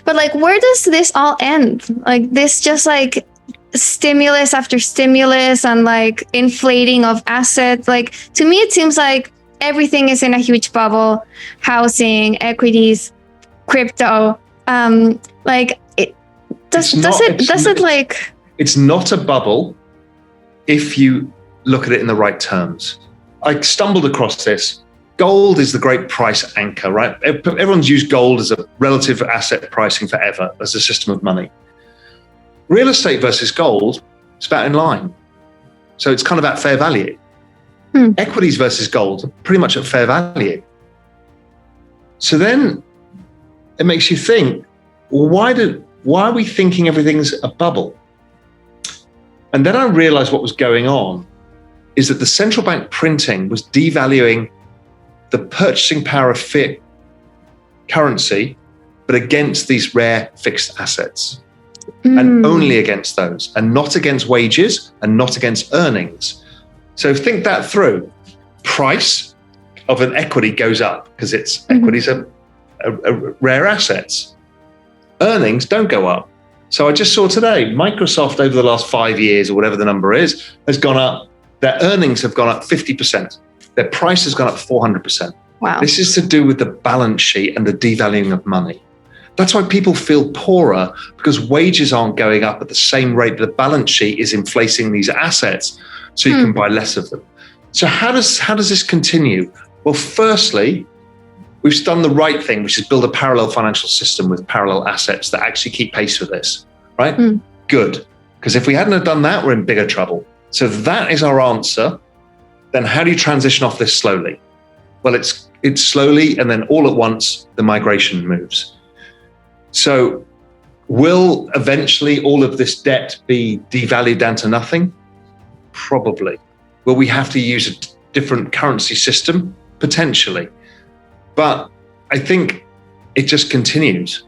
But like, where does this all end? Like this just like stimulus after stimulus and like inflating of assets. Like to me, it seems like everything is in a huge bubble: housing, equities, crypto. Like it does it like it's not a bubble if you look at it in the right terms. I stumbled across this. Gold is the great price anchor, right? Everyone's used gold as a relative asset pricing forever as a system of money. Real estate versus gold is about in line. So it's kind of at fair value. Equities versus gold are pretty much at fair value. So then it makes you think, well, why are we thinking everything's a bubble? And then I realized what was going on is that the central bank printing was devaluing the purchasing power of fiat currency, but against these rare fixed assets. And only against those, and not against wages and not against earnings. So think that through. Price of an equity goes up because equities are rare assets. Earnings don't go up. So I just saw today, Microsoft over the last 5 years or whatever the number is, has gone up. Their earnings have gone up 50%. Their price has gone up 400%. Wow. This is to do with the balance sheet and the devaluing of money. That's why people feel poorer, because wages aren't going up at the same rate. The balance sheet is inflating these assets, so you can buy less of them. So how does this continue? Well, firstly, we've done the right thing, which is build a parallel financial system with parallel assets that actually keep pace with this, right? Good. Because if we hadn't have done that, we're in bigger trouble. So that is our answer. Then how do you transition off this slowly? Well, it's slowly, and then all at once, the migration moves. So will eventually all of this debt be devalued down to nothing? Probably. Will we have to use a different currency system? Potentially. But I think it just continues,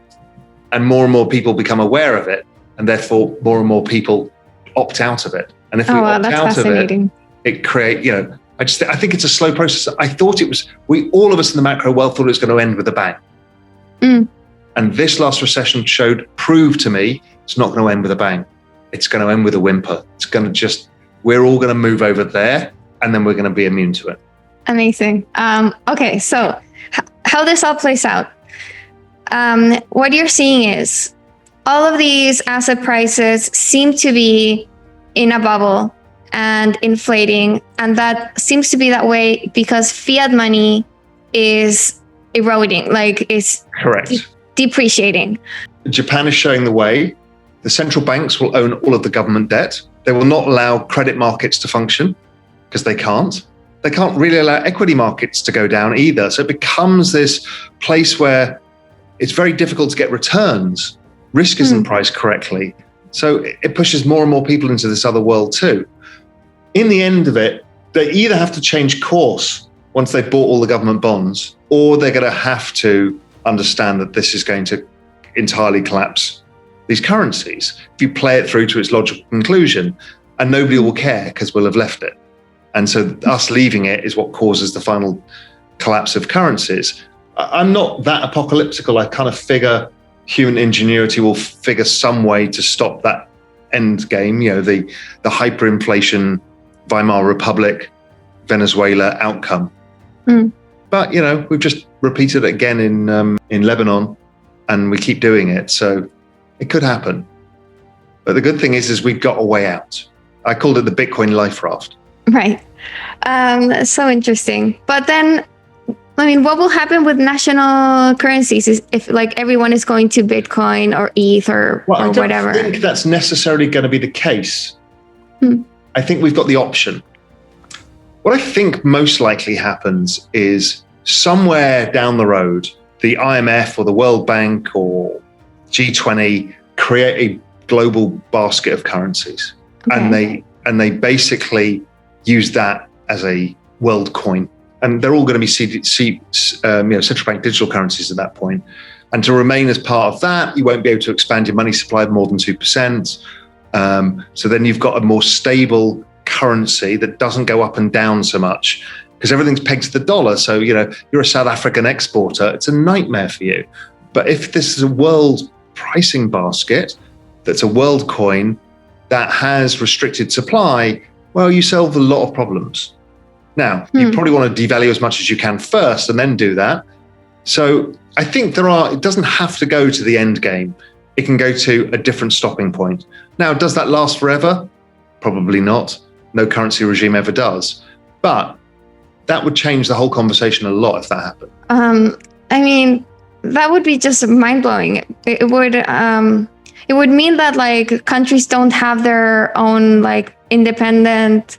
and more people become aware of it, and therefore more and more people opt out of it. And if we opt out of it creates, I think it's a slow process. I thought all of us in the macro world thought it was going to end with a bang. And this last recession proved to me it's not going to end with a bang. It's going to end with a whimper. It's going to we're all going to move over there, and then we're going to be immune to it. Amazing. Okay, so how this all plays out. What you're seeing is all of these asset prices seem to be in a bubble and inflating, and that seems to be that way because fiat money is eroding, like it's correct. Depreciating. Japan is showing the way. The central banks will own all of the government debt. They will not allow credit markets to function because they can't. They can't really allow equity markets to go down either. So it becomes this place where it's very difficult to get returns. Risk isn't priced correctly. So it pushes more and more people into this other world too. In the end of it, they either have to change course once they've bought all the government bonds, or they're going to have to understand that this is going to entirely collapse these currencies. If you play it through to its logical conclusion, and nobody will care because we'll have left it. And so us leaving it is what causes the final collapse of currencies. I'm not that apocalyptical. I kind of figure human ingenuity will figure some way to stop that end game, the hyperinflation, Weimar Republic, Venezuela outcome. But, we've just repeated it again in Lebanon, and we keep doing it. So it could happen. But the good thing is we've got a way out. I called it the Bitcoin life raft. Right. So interesting. But then, what will happen with national currencies if like everyone is going to Bitcoin or ETH or whatever? I don't think that's necessarily going to be the case. I think we've got the option. What I think most likely happens is somewhere down the road, the IMF or the World Bank or G20 create a global basket of currencies. Okay. And they basically use that as a world coin. And they're all going to be central bank digital currencies at that point. And to remain as part of that, you won't be able to expand your money supply more than 2%. So then you've got a more stable currency that doesn't go up and down so much because everything's pegged to the dollar. So, you're a South African exporter, it's a nightmare for you. But if this is a world pricing basket that's a world coin that has restricted supply, well, you solve a lot of problems. Now, you probably want to devalue as much as you can first and then do that. So I think it doesn't have to go to the end game. It can go to a different stopping point. Now, does that last forever? Probably not. No currency regime ever does. But that would change the whole conversation a lot if that happened. I mean, that would be just mind-blowing. It would mean that like countries don't have their own like independent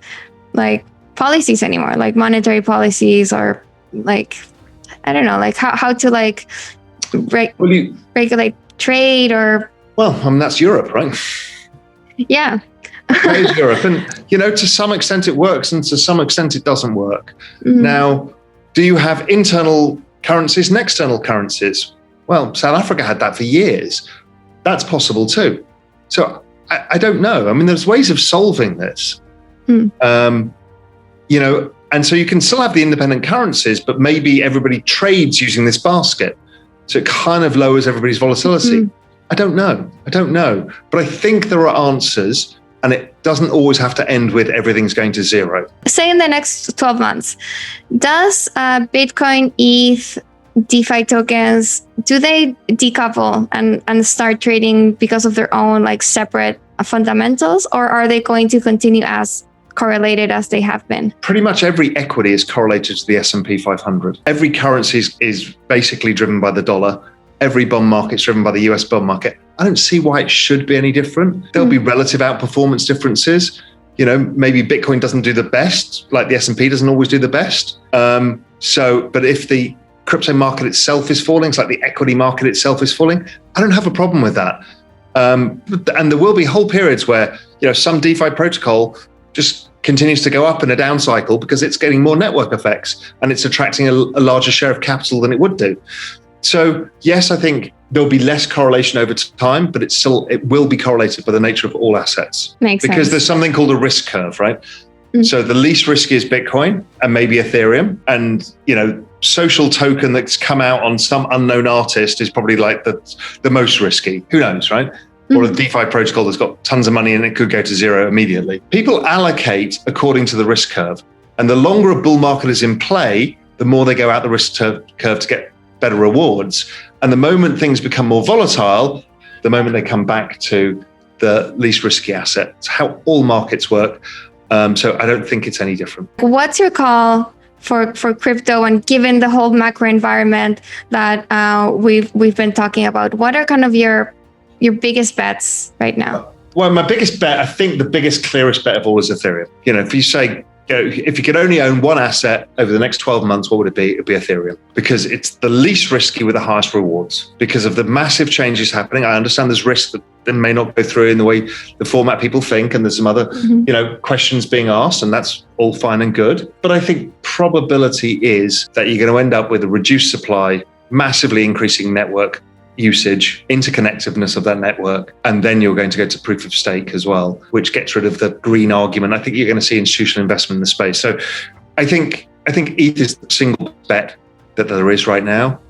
like policies anymore, like monetary policies, or like I don't know, like how to like regulate trade or. Well, that's Europe, right? Yeah. That is Europe, and to some extent it works, and to some extent it doesn't work. Now, do you have internal currencies and external currencies? Well, South Africa had that for years. That's possible too. So I don't know. I mean, there's ways of solving this. And so you can still have the independent currencies, but maybe everybody trades using this basket. So it kind of lowers everybody's volatility. I don't know. But I think there are answers, and it doesn't always have to end with everything's going to zero. Say in the next 12 months, does Bitcoin, ETH, DeFi tokens, do they decouple and start trading because of their own like separate fundamentals, or are they going to continue as correlated as they have been? Pretty much every equity is correlated to the S&P 500. Every currency is basically driven by the dollar. Every bond market is driven by the US bond market. I don't see why it should be any different. There'll be relative outperformance differences. Maybe Bitcoin doesn't do the best, like the S&P doesn't always do the best. But if the crypto market itself is falling, it's like the equity market itself is falling, I don't have a problem with that. And there will be whole periods where some DeFi protocol just continues to go up in a down cycle because it's getting more network effects and it's attracting a larger share of capital than it would do. So yes, I think there'll be less correlation over time, but it will be correlated by the nature of all assets. Makes sense. Because there's something called a risk curve, right? So the least risky is Bitcoin and maybe Ethereum, and social token that's come out on some unknown artist is probably like the most risky. Who knows, right? Or a DeFi protocol that's got tons of money and it could go to zero immediately. People allocate according to the risk curve, and the longer a bull market is in play, the more they go out the risk curve to get better rewards. And the moment things become more volatile, the moment they come back to the least risky asset. It's how all markets work. So I don't think it's any different. What's your call for crypto, and given the whole macro environment that we've been talking about, what are kind of your biggest bets right now? Well, my biggest bet, I think the biggest, clearest bet of all is Ethereum. If you say, if you could only own one asset over the next 12 months, what would it be? It'd be Ethereum, because it's the least risky with the highest rewards because of the massive changes happening. I understand there's risk that they may not go through in the way, the format people think, and there's some other, questions being asked, and that's all fine and good. But I think probability is that you're going to end up with a reduced supply, massively increasing network usage, interconnectiveness of that network, and then you're going to go to proof of stake as well, which gets rid of the green argument. I think you're going to see institutional investment in the space. So I think ETH is the single bet that there is right now.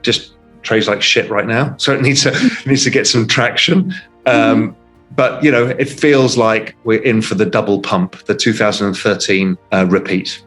Just trades like shit right now, so it needs to get some traction. But it feels like we're in for the double pump, the 2013 repeat.